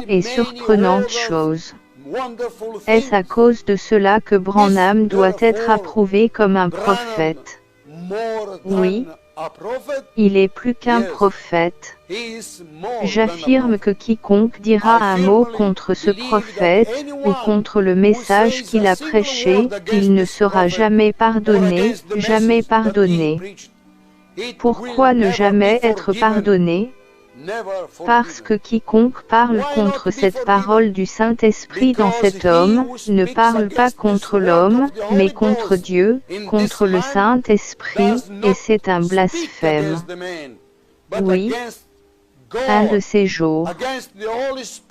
et surprenante chose. Est-ce à cause de cela que Branham doit être approuvé comme un prophète? Oui. Il est plus qu'un prophète. J'affirme que quiconque dira un mot contre ce prophète, ou contre le message qu'il a prêché, il ne sera jamais pardonné, jamais pardonné. Pourquoi ne jamais être pardonné? Parce que quiconque parle contre cette parole du Saint-Esprit dans cet homme, ne parle pas contre l'homme, mais contre Dieu, contre le Saint-Esprit, et c'est un blasphème. Oui. Un de ces jours,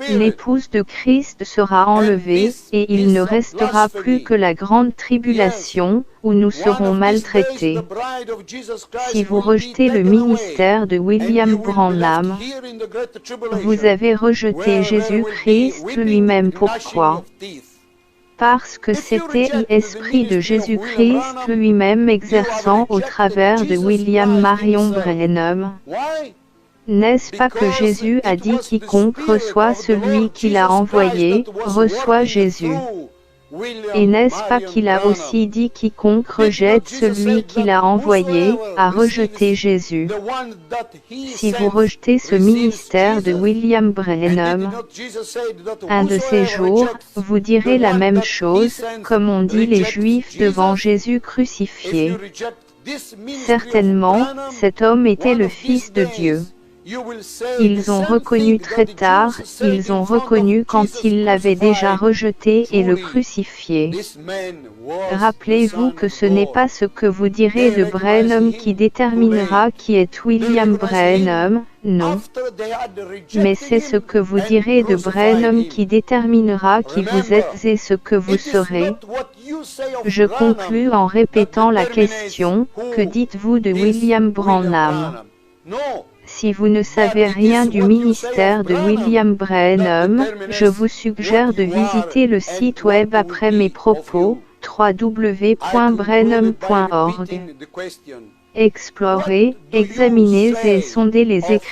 l'épouse de Christ sera enlevée, et il ne restera plus que la grande tribulation, où nous serons maltraités. Si vous rejetez le ministère de William Branham, vous avez rejeté Jésus-Christ lui-même. Pourquoi? Parce que c'était l'Esprit de Jésus-Christ lui-même exerçant au travers de William Marion Branham. N'est-ce pas que Jésus a dit quiconque reçoit celui qu'il a envoyé, reçoit Jésus? Et n'est-ce pas qu'il a aussi dit quiconque rejette celui qu'il a envoyé, a rejeté Jésus? Si vous rejetez ce ministère de William Branham, un de ces jours, vous direz la même chose, comme ont dit les Juifs devant Jésus crucifié. Certainement, cet homme était le Fils de Dieu. Ils ont reconnu très tard, ils ont reconnu quand ils l'avaient déjà rejeté et le crucifié. Rappelez-vous que ce n'est pas ce que vous direz de Branham qui déterminera qui est William Branham, non. Mais c'est ce que vous direz de Branham qui déterminera qui vous êtes et ce que vous serez. Je conclus en répétant la question, que dites-vous de William Branham? Si vous ne savez rien du ministère de William Branham, je vous suggère de visiter le site web après mes propos, www.branham.org. Explorez, examinez et sondez les Écritures.